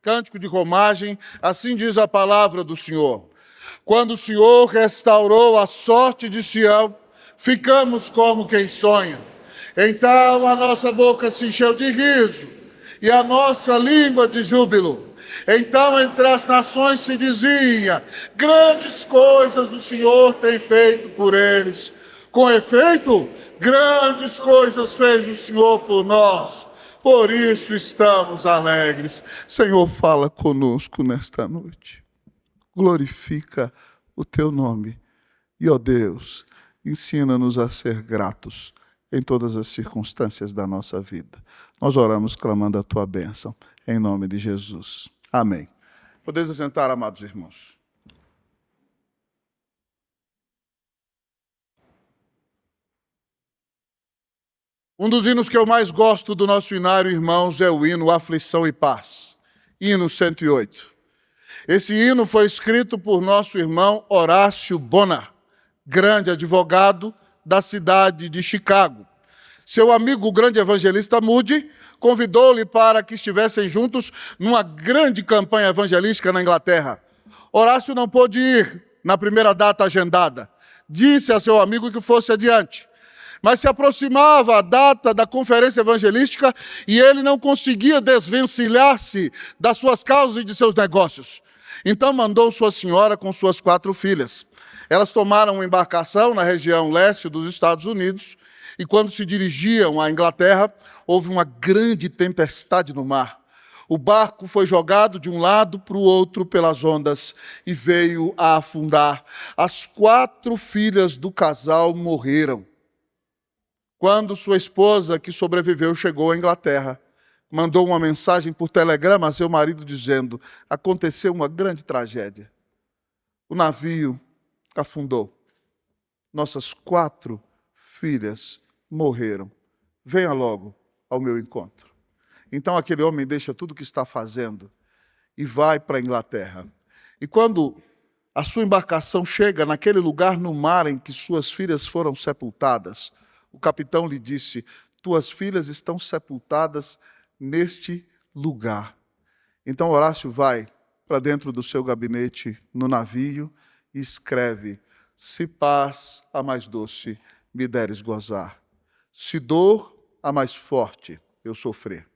cântico de romagem, assim diz a palavra do Senhor. Quando o Senhor restaurou a sorte de Sião, ficamos como quem sonha. Então a nossa boca se encheu de riso e a nossa língua de júbilo. Então entre as nações se dizia: grandes coisas o Senhor tem feito por eles. Com efeito, grandes coisas fez o Senhor por nós. Por isso estamos alegres. Senhor, fala conosco nesta noite. Glorifica o teu nome. E, ó Deus, ensina-nos a ser gratos em todas as circunstâncias da nossa vida. Nós oramos clamando a tua bênção, em nome de Jesus. Amém. Podeis assentar, amados irmãos. Um dos hinos que eu mais gosto do nosso inário, irmãos, é o hino Aflição e Paz, hino 108. Esse hino foi escrito por nosso irmão Horácio Bonar, grande advogado da cidade de Chicago. Seu amigo, o grande evangelista Moody, convidou-lhe para que estivessem juntos numa grande campanha evangelística na Inglaterra. Horácio não pôde ir na primeira data agendada. Disse a seu amigo que fosse adiante. Mas se aproximava a data da conferência evangelística e ele não conseguia desvencilhar-se das suas causas e de seus negócios. Então mandou sua senhora com suas 4 filhas. Elas tomaram uma embarcação na região leste dos Estados Unidos e quando se dirigiam à Inglaterra, houve uma grande tempestade no mar. O barco foi jogado de um lado para o outro pelas ondas e veio a afundar. As 4 filhas do casal morreram. Quando sua esposa, que sobreviveu, chegou à Inglaterra, mandou uma mensagem por telegrama a seu marido dizendo: aconteceu uma grande tragédia. O navio afundou. Nossas 4 filhas morreram. Venha logo ao meu encontro. Então aquele homem deixa tudo o que está fazendo e vai para a Inglaterra. E quando a sua embarcação chega naquele lugar no mar em que suas filhas foram sepultadas, o capitão lhe disse: tuas filhas estão sepultadas neste lugar. Então Horácio vai para dentro do seu gabinete no navio e escreve: se paz a mais doce me deres gozar, se dor a mais forte eu sofrer,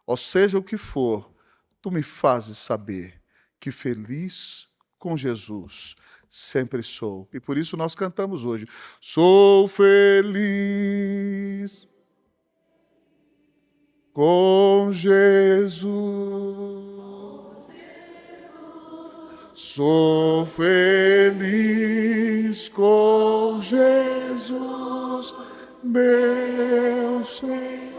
ou seja o que for, tu me fazes saber que feliz com Jesus sempre sou. E por isso nós cantamos hoje: sou feliz com Jesus. Sou feliz com Jesus, meu Senhor.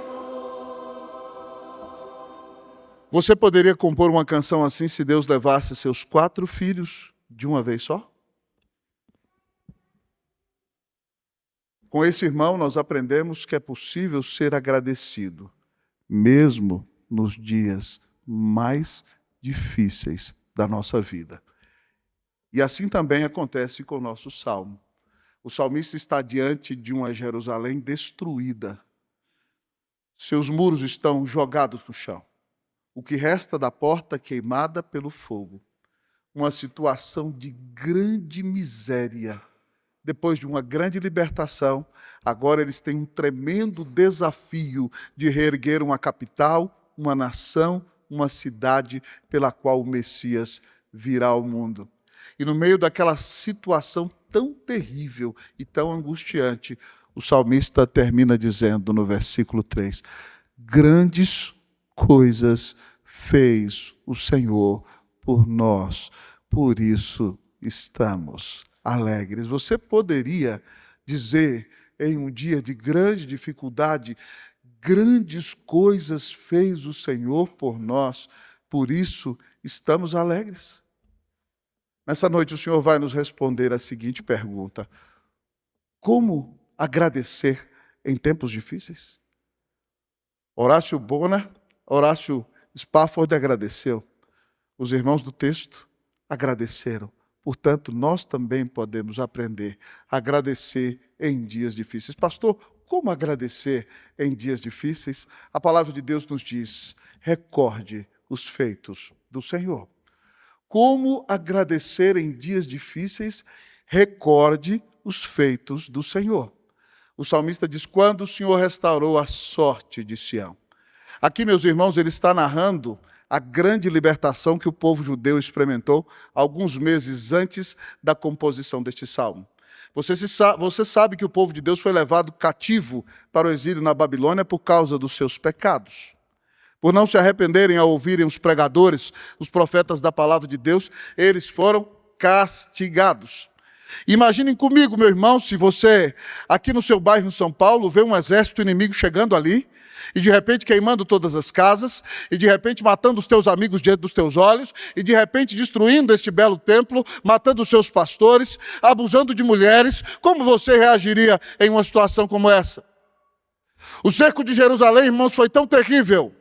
Você poderia compor uma canção assim se Deus levasse seus 4 filhos de uma vez só? Com esse irmão, nós aprendemos que é possível ser agradecido, mesmo nos dias mais difíceis da nossa vida. E assim também acontece com o nosso salmo. O salmista está diante de uma Jerusalém destruída. Seus muros estão jogados no chão. O que resta da porta queimada pelo fogo. Uma situação de grande miséria. Depois de uma grande libertação, agora eles têm um tremendo desafio de reerguer uma capital, uma nação, uma cidade pela qual o Messias virá ao mundo. E no meio daquela situação tão terrível e tão angustiante, o salmista termina dizendo no versículo 3, grandes coisas fez o Senhor por nós, por isso estamos alegres. Você poderia dizer em um dia de grande dificuldade, grandes coisas fez o Senhor por nós, por isso estamos alegres. Nessa noite o Senhor vai nos responder a seguinte pergunta: como agradecer em tempos difíceis? Horácio Bonar, Horácio Spafford agradeceu. Os irmãos do texto agradeceram. Portanto, nós também podemos aprender a agradecer em dias difíceis. Pastor, como agradecer em dias difíceis? A palavra de Deus nos diz: recorde os feitos do Senhor. Como agradecer em dias difíceis? Recorde os feitos do Senhor. O salmista diz, quando o Senhor restaurou a sorte de Sião. Aqui, meus irmãos, ele está narrando a grande libertação que o povo judeu experimentou alguns meses antes da composição deste salmo. Você sabe que o povo de Deus foi levado cativo para o exílio na Babilônia por causa dos seus pecados. Por não se arrependerem ao ouvirem os pregadores, os profetas da palavra de Deus, eles foram castigados. Imaginem comigo, meu irmão, se você, aqui no seu bairro em São Paulo, vê um exército inimigo chegando ali, e de repente queimando todas as casas, e de repente matando os teus amigos diante dos teus olhos, e de repente destruindo este belo templo, matando os seus pastores, abusando de mulheres. Como você reagiria em uma situação como essa? O cerco de Jerusalém, irmãos, foi tão terrível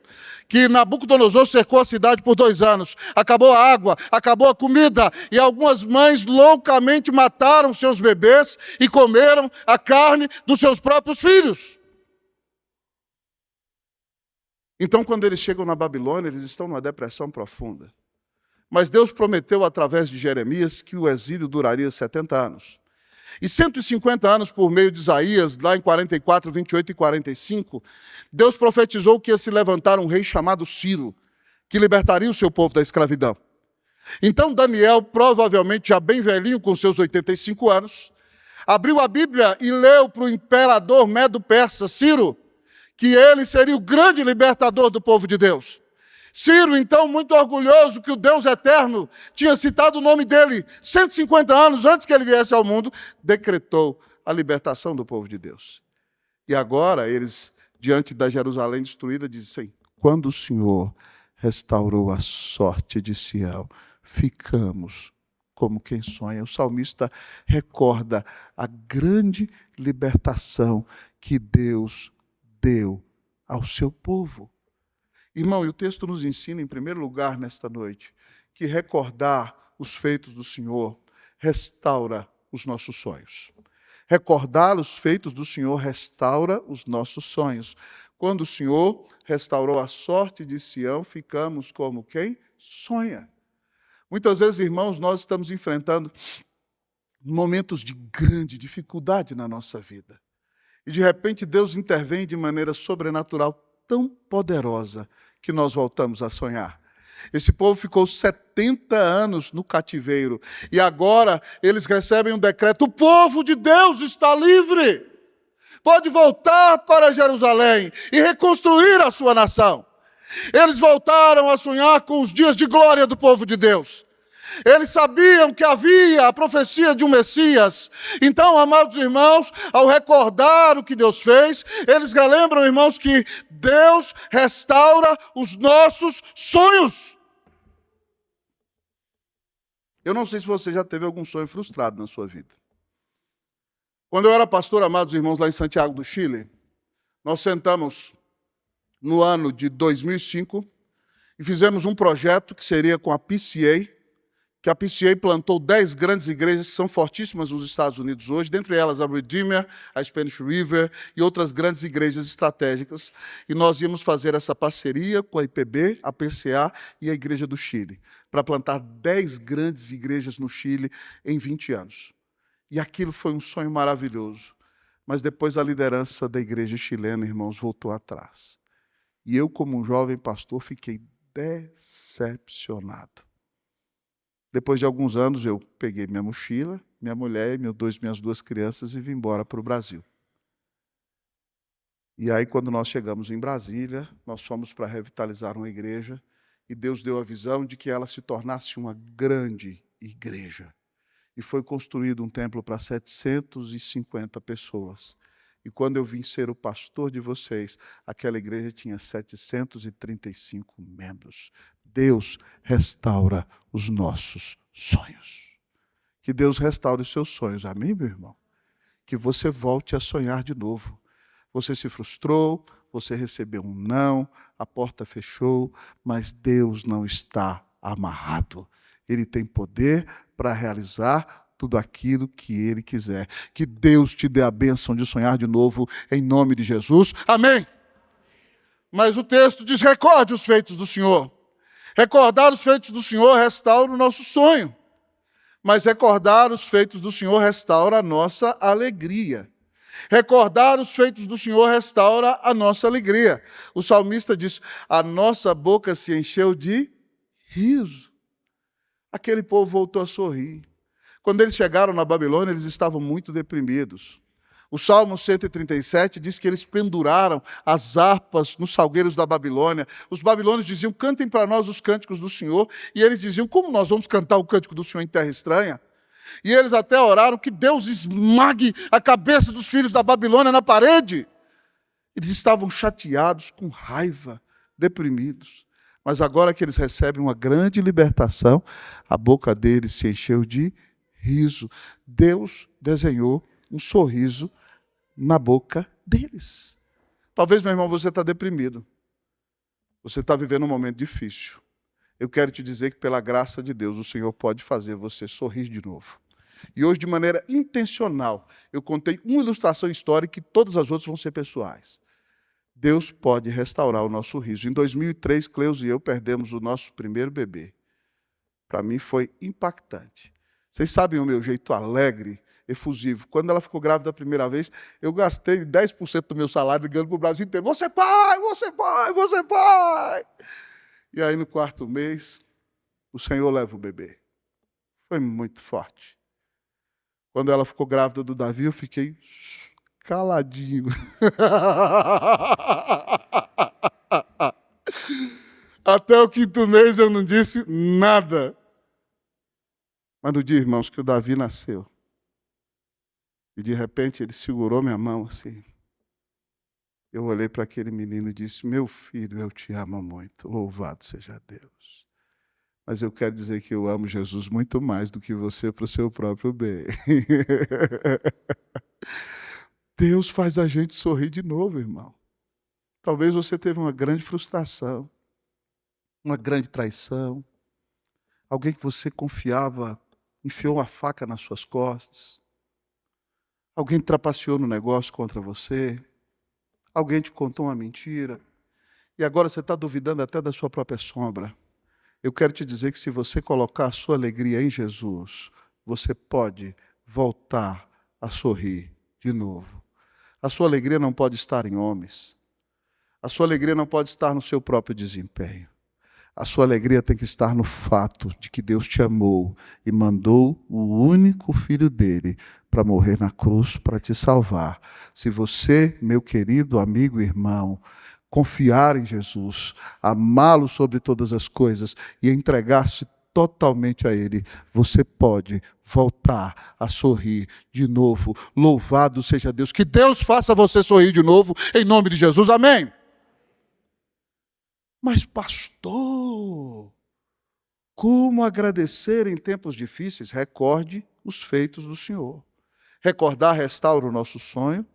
que Nabucodonosor cercou a cidade por 2 anos. Acabou a água, acabou a comida, e algumas mães loucamente mataram seus bebês e comeram a carne dos seus próprios filhos. Então, quando eles chegam na Babilônia, eles estão numa depressão profunda. Mas Deus prometeu, através de Jeremias, que o exílio duraria 70 anos. E 150 anos por meio de Isaías, lá em 44, 28 e 45, Deus profetizou que ia se levantar um rei chamado Ciro, que libertaria o seu povo da escravidão. Então Daniel, provavelmente já bem velhinho, com seus 85 anos, abriu a Bíblia e leu para o imperador Medo-Persa, Ciro, que ele seria o grande libertador do povo de Deus. Ciro, então, muito orgulhoso que o Deus eterno tinha citado o nome dele 150 anos antes que ele viesse ao mundo, decretou a libertação do povo de Deus. E agora, eles, diante da Jerusalém destruída, dizem, quando o Senhor restaurou a sorte de Sião, ficamos como quem sonha. O salmista recorda a grande libertação que Deus deu ao seu povo. Irmão, e o texto nos ensina, em primeiro lugar, nesta noite, que recordar os feitos do Senhor restaura os nossos sonhos. Recordar os feitos do Senhor restaura os nossos sonhos. Quando o Senhor restaurou a sorte de Sião, ficamos como quem sonha. Muitas vezes, irmãos, nós estamos enfrentando momentos de grande dificuldade na nossa vida. E, de repente, Deus intervém de maneira sobrenatural, tão poderosa, que nós voltamos a sonhar. Esse povo ficou 70 anos no cativeiro, e agora eles recebem um decreto, o povo de Deus está livre, pode voltar para Jerusalém e reconstruir a sua nação. Eles voltaram a sonhar com os dias de glória do povo de Deus. Eles sabiam que havia a profecia de um Messias. Então, amados irmãos, ao recordar o que Deus fez, eles relembram, irmãos, que Deus restaura os nossos sonhos. Eu não sei se você já teve algum sonho frustrado na sua vida. Quando eu era pastor, amados irmãos, lá em Santiago do Chile, nós sentamos no ano de 2005 e fizemos um projeto que seria com a PCA, que a PCA plantou 10 grandes igrejas que são fortíssimas nos Estados Unidos hoje, dentre elas a Redeemer, a Spanish River e outras grandes igrejas estratégicas. E nós íamos fazer essa parceria com a IPB, a PCA e a Igreja do Chile, para plantar 10 grandes igrejas no Chile em 20 anos. E aquilo foi um sonho maravilhoso. Mas depois a liderança da igreja chilena, irmãos, voltou atrás. E eu, como um jovem pastor, fiquei decepcionado. Depois de alguns anos, eu peguei minha mochila, minha mulher e minhas 2 crianças e vim embora para o Brasil. E aí, quando nós chegamos em Brasília, nós fomos para revitalizar uma igreja e Deus deu a visão de que ela se tornasse uma grande igreja. E foi construído um templo para 750 pessoas. E quando eu vim ser o pastor de vocês, aquela igreja tinha 735 membros. Deus restaura os nossos sonhos. Que Deus restaure os seus sonhos. Amém, meu irmão? Que você volte a sonhar de novo. Você se frustrou, você recebeu um não, a porta fechou, mas Deus não está amarrado. Ele tem poder para realizar tudo aquilo que Ele quiser. Que Deus te dê a bênção de sonhar de novo, em nome de Jesus. Amém? Mas o texto diz, recorde os feitos do Senhor. Recordar os feitos do Senhor restaura o nosso sonho. Mas recordar os feitos do Senhor restaura a nossa alegria. Recordar os feitos do Senhor restaura a nossa alegria. O salmista diz: a nossa boca se encheu de riso. Aquele povo voltou a sorrir. Quando eles chegaram na Babilônia, eles estavam muito deprimidos. O Salmo 137 diz que eles penduraram as harpas nos salgueiros da Babilônia. Os babilônios diziam: cantem para nós os cânticos do Senhor. E eles diziam: como nós vamos cantar o cântico do Senhor em terra estranha? E eles até oraram que Deus esmague a cabeça dos filhos da Babilônia na parede. Eles estavam chateados, com raiva, deprimidos. Mas agora que eles recebem uma grande libertação, a boca deles se encheu de riso. Deus desenhou um sorriso na boca deles. Talvez, meu irmão, você está deprimido. Você está vivendo um momento difícil. Eu quero te dizer que, pela graça de Deus, o Senhor pode fazer você sorrir de novo. E hoje, de maneira intencional, eu contei uma ilustração histórica e todas as outras vão ser pessoais. Deus pode restaurar o nosso riso. Em 2003, Cleusa e eu perdemos o nosso primeiro bebê. Para mim foi impactante. Vocês sabem o meu jeito alegre, efusivo. Quando ela ficou grávida a primeira vez, eu gastei 10% do meu salário ligando para o Brasil inteiro. Você é pai, você é pai, você é pai. E aí, no quarto mês, o Senhor leva o bebê. Foi muito forte. Quando ela ficou grávida do Davi, eu fiquei caladinho. Até o quinto mês eu não disse nada. Mas no dia, irmãos, que o Davi nasceu, e de repente ele segurou minha mão assim, eu olhei para aquele menino e disse: meu filho, eu te amo muito, louvado seja Deus. Mas eu quero dizer que eu amo Jesus muito mais do que você para o seu próprio bem. Deus faz a gente sorrir de novo, irmão. Talvez você teve uma grande frustração, uma grande traição, alguém que você confiava enfiou uma faca nas suas costas, alguém trapaceou no negócio contra você, alguém te contou uma mentira, e agora você está duvidando até da sua própria sombra. Eu quero te dizer que se você colocar a sua alegria em Jesus, você pode voltar a sorrir de novo. A sua alegria não pode estar em homens. A sua alegria não pode estar no seu próprio desempenho. A sua alegria tem que estar no fato de que Deus te amou e mandou o único filho dele para morrer na cruz para te salvar. Se você, meu querido amigo e irmão, confiar em Jesus, amá-lo sobre todas as coisas e entregar-se totalmente a Ele, você pode voltar a sorrir de novo. Louvado seja Deus. Que Deus faça você sorrir de novo, em nome de Jesus. Amém. Mas, pastor, como agradecer em tempos difíceis? Recorde os feitos do Senhor. Recordar restaura o nosso sonho,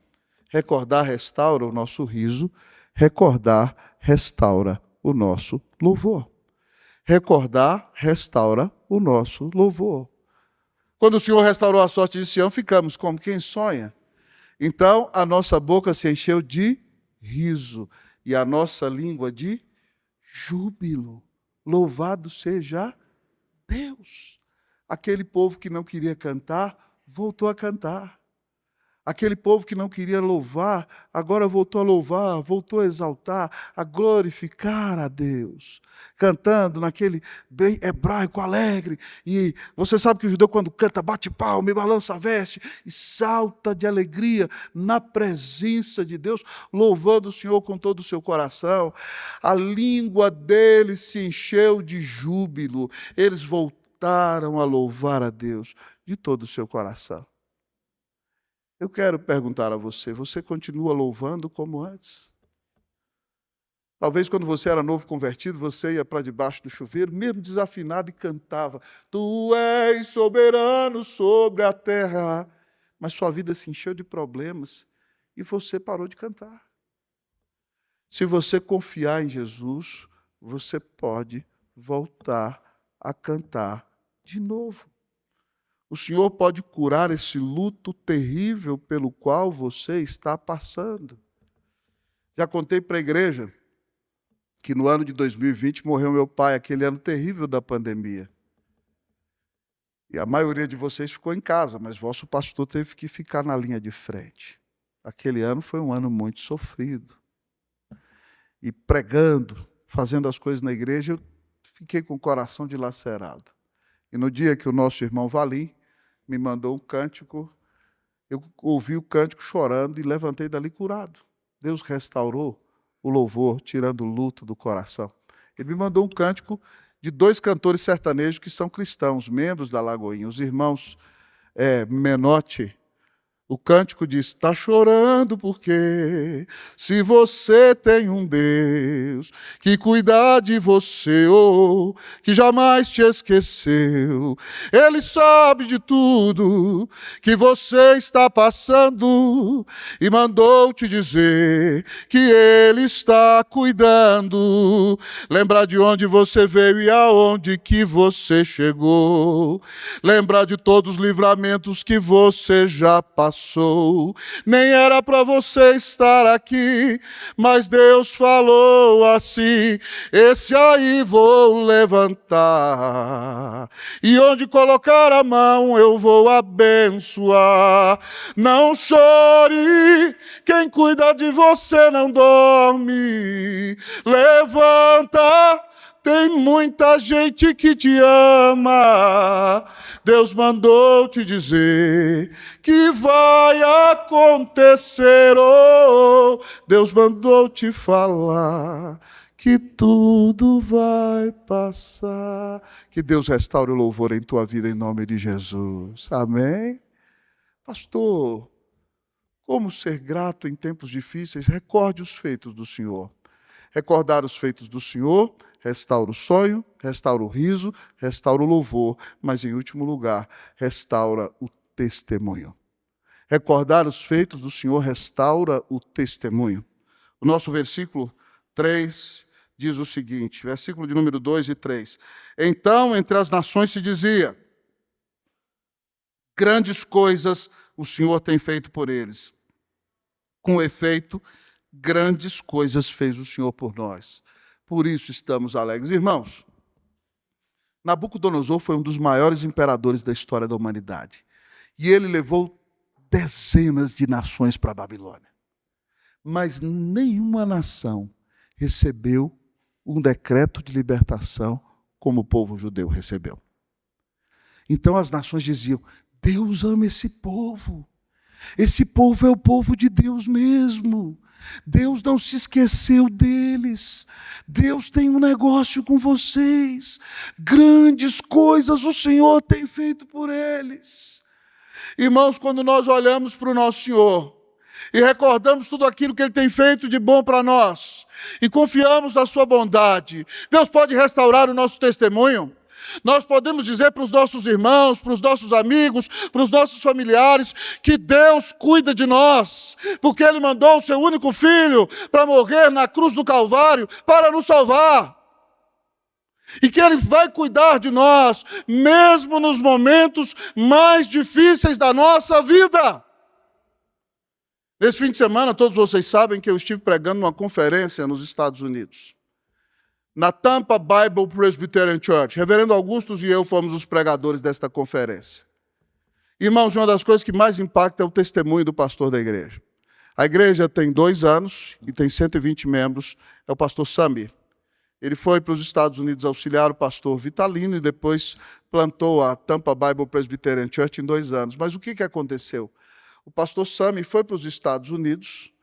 recordar restaura o nosso riso, recordar restaura o nosso louvor. Recordar restaura o nosso louvor. Quando o Senhor restaurou a sorte de Sião, ficamos como quem sonha. Então, a nossa boca se encheu de riso e a nossa língua de júbilo. Louvado seja Deus. Aquele povo que não queria cantar, voltou a cantar. Aquele povo que não queria louvar, agora voltou a louvar, voltou a exaltar, a glorificar a Deus. Cantando naquele bem hebraico, alegre. E você sabe que o judeu, quando canta, bate palma e balança a veste e salta de alegria na presença de Deus, louvando o Senhor com todo o seu coração. A língua deles se encheu de júbilo. Eles voltaram a louvar a Deus de todo o seu coração. Eu quero perguntar a você, você continua louvando como antes? Talvez quando você era novo convertido, você ia para debaixo do chuveiro, mesmo desafinado, e cantava: Tu és soberano sobre a terra. Mas sua vida se encheu de problemas e você parou de cantar. Se você confiar em Jesus, você pode voltar a cantar de novo. O Senhor pode curar esse luto terrível pelo qual você está passando. Já contei para a igreja que no ano de 2020 morreu meu pai, aquele ano terrível da pandemia. E a maioria de vocês ficou em casa, mas vosso pastor teve que ficar na linha de frente. Aquele ano foi um ano muito sofrido. E pregando, fazendo as coisas na igreja, eu fiquei com o coração dilacerado. E no dia que o nosso irmão Valim me mandou um cântico, eu ouvi o cântico chorando e levantei dali curado. Deus restaurou o louvor, tirando o luto do coração. Ele me mandou um cântico de 2 cantores sertanejos que são cristãos, membros da Lagoinha, os irmãos Menotti. O cântico diz: está chorando porque se você tem um Deus que cuida de você, que jamais te esqueceu, Ele sabe de tudo que você está passando e mandou te dizer que Ele está cuidando. Lembrar de onde você veio e aonde que você chegou. Lembrar de todos os livramentos que você já passou. Nem era para você estar aqui, mas Deus falou assim: esse aí vou levantar, e onde colocar a mão eu vou abençoar. Não chore, quem cuida de você não dorme. Levanta, tem muita gente que te ama. Deus mandou te dizer que vai acontecer. Deus mandou te falar que tudo vai passar. Que Deus restaure o louvor em tua vida em nome de Jesus. Amém? Pastor, como ser grato em tempos difíceis? Recorde os feitos do Senhor. Recordar os feitos do Senhor restaura o sonho, restaura o riso, restaura o louvor, mas, em último lugar, restaura o testemunho. Recordar os feitos do Senhor restaura o testemunho. O nosso versículo 3 diz o seguinte, versículo de número 2 e 3. Então, entre as nações se dizia: grandes coisas o Senhor tem feito por eles. Com efeito, grandes coisas fez o Senhor por nós. Por isso estamos alegres. Irmãos, Nabucodonosor foi um dos maiores imperadores da história da humanidade. E ele levou dezenas de nações para a Babilônia. Mas nenhuma nação recebeu um decreto de libertação como o povo judeu recebeu. Então as nações diziam: Deus ama esse povo. Esse povo é o povo de Deus mesmo. Deus não se esqueceu deles. Deus tem um negócio com vocês. Grandes coisas o Senhor tem feito por eles. Irmãos, quando nós olhamos para o nosso Senhor e recordamos tudo aquilo que Ele tem feito de bom para nós e confiamos na sua bondade, Deus pode restaurar o nosso testemunho. Nós podemos dizer para os nossos irmãos, para os nossos amigos, para os nossos familiares, que Deus cuida de nós, porque Ele mandou o seu único filho para morrer na cruz do Calvário para nos salvar. E que Ele vai cuidar de nós, mesmo nos momentos mais difíceis da nossa vida. Nesse fim de semana, todos vocês sabem que eu estive pregando numa conferência nos Estados Unidos. Na Tampa Bible Presbyterian Church. Reverendo Augustus e eu fomos os pregadores desta conferência. Irmãos, uma das coisas que mais impacta é o testemunho do pastor da igreja. A igreja tem 2 anos e tem 120 membros. É o pastor Samir. Ele foi para os Estados Unidos auxiliar o pastor Vitalino e depois plantou a Tampa Bible Presbyterian Church em 2 anos. Mas o que aconteceu? O pastor Samir foi para os Estados Unidos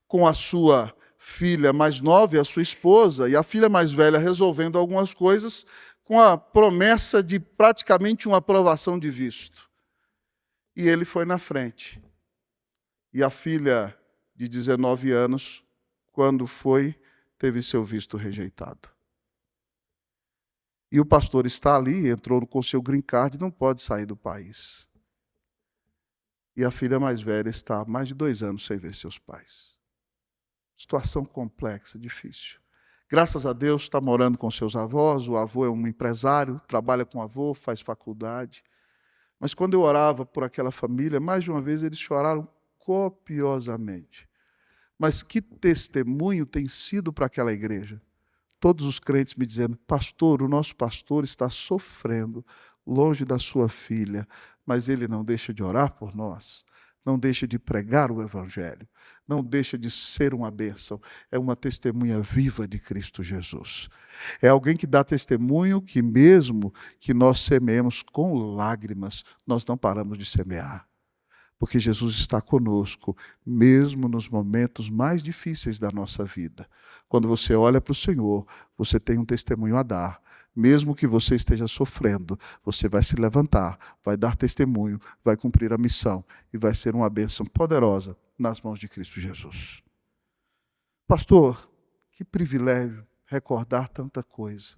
com a sua filha mais nova e a sua esposa, e a filha mais velha resolvendo algumas coisas com a promessa de praticamente uma aprovação de visto. E ele foi na frente. E a filha de 19 anos, quando foi, teve seu visto rejeitado. E o pastor está ali, entrou com seu green card e não pode sair do país. E a filha mais velha está há mais de 2 anos sem ver seus pais. Situação complexa, difícil. Graças a Deus está morando com seus avós, o avô é um empresário, trabalha com o avô, faz faculdade. Mas quando eu orava por aquela família, mais de uma vez eles choraram copiosamente. Mas que testemunho tem sido para aquela igreja? todos os crentes me dizendo: pastor, o nosso pastor está sofrendo longe da sua filha, mas ele não deixa de orar por nós, não deixa de pregar o Evangelho, não deixa de ser uma bênção, é uma testemunha viva de Cristo Jesus. É alguém que dá testemunho que mesmo que nós semeemos com lágrimas, nós não paramos de semear. Porque Jesus está conosco, mesmo nos momentos mais difíceis da nossa vida. Quando você olha para o Senhor, você tem um testemunho a dar. Mesmo que você esteja sofrendo, você vai se levantar, vai dar testemunho, vai cumprir a missão e vai ser uma bênção poderosa nas mãos de Cristo Jesus. Pastor, que privilégio recordar tanta coisa.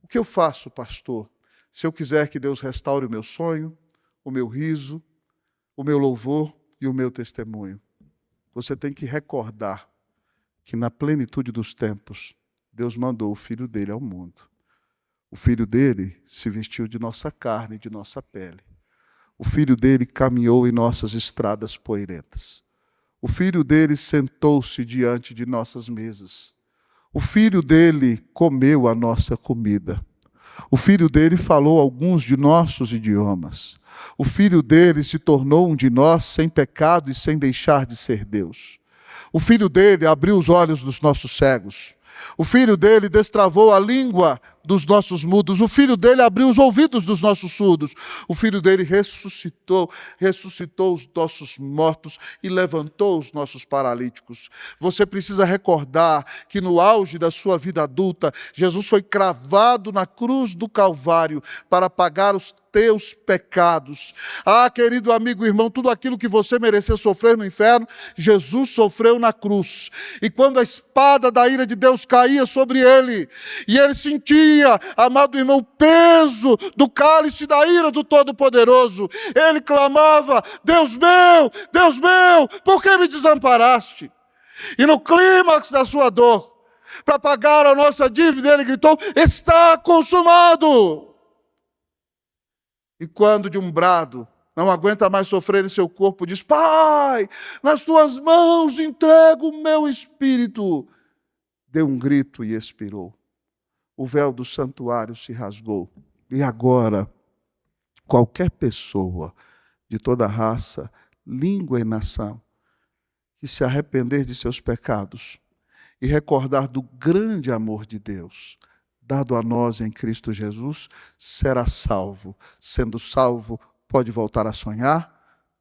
O que eu faço, pastor, se eu quiser que Deus restaure o meu sonho, o meu riso, o meu louvor e o meu testemunho? Você tem que recordar que na plenitude dos tempos, Deus mandou o Filho dele ao mundo. O Filho dele se vestiu de nossa carne, de nossa pele. O Filho dele caminhou em nossas estradas poeirentas. O Filho dele sentou-se diante de nossas mesas. O Filho dele comeu a nossa comida. O Filho dele falou alguns de nossos idiomas. O Filho dele se tornou um de nós sem pecado e sem deixar de ser Deus. O Filho dele abriu os olhos dos nossos cegos. O Filho dele destravou a língua dos nossos mudos. O Filho dele abriu os ouvidos dos nossos surdos. O Filho dele ressuscitou os nossos mortos e levantou os nossos paralíticos. Você precisa recordar que no auge da sua vida adulta, Jesus foi cravado na cruz do Calvário para pagar os teus pecados. Ah, querido amigo e irmão, tudo aquilo que você merecia sofrer no inferno, Jesus sofreu na cruz. E quando a espada da ira de Deus caía sobre ele, e ele sentia, amado irmão, o peso do cálice da ira do Todo-Poderoso, ele clamava: Deus meu, por que me desamparaste? E no clímax da sua dor, para pagar a nossa dívida, ele gritou: está consumado! E quando de um brado, não aguenta mais sofrer em seu corpo, diz: Pai, nas tuas mãos entrego o meu espírito. Deu um grito e expirou. O véu do santuário se rasgou. E agora, qualquer pessoa de toda raça, língua e nação, que se arrepender de seus pecados e recordar do grande amor de Deus, dado a nós em Cristo Jesus, será salvo. Sendo salvo, pode voltar a sonhar,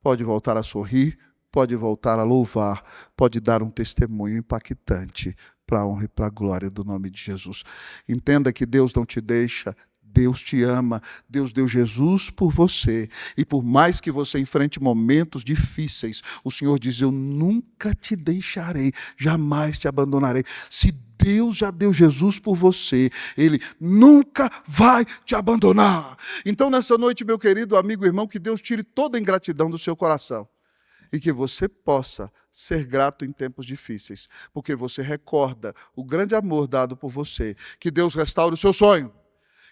pode voltar a sorrir, pode voltar a louvar, pode dar um testemunho impactante para a honra e para a glória do nome de Jesus. Entenda que Deus não te deixa, Deus te ama, Deus deu Jesus por você. E por mais que você enfrente momentos difíceis, o Senhor diz: eu nunca te deixarei, jamais te abandonarei. Se Deus já deu Jesus por você, Ele nunca vai te abandonar. Então, nessa noite, meu querido amigo e irmão, que Deus tire toda a ingratidão do seu coração. E que você possa ser grato em tempos difíceis, porque você recorda o grande amor dado por você. Que Deus restaure o seu sonho,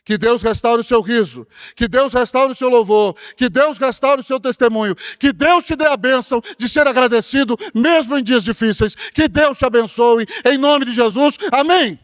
que Deus restaure o seu riso, que Deus restaure o seu louvor, que Deus restaure o seu testemunho, que Deus te dê a bênção de ser agradecido mesmo em dias difíceis. Que Deus te abençoe, em nome de Jesus. Amém.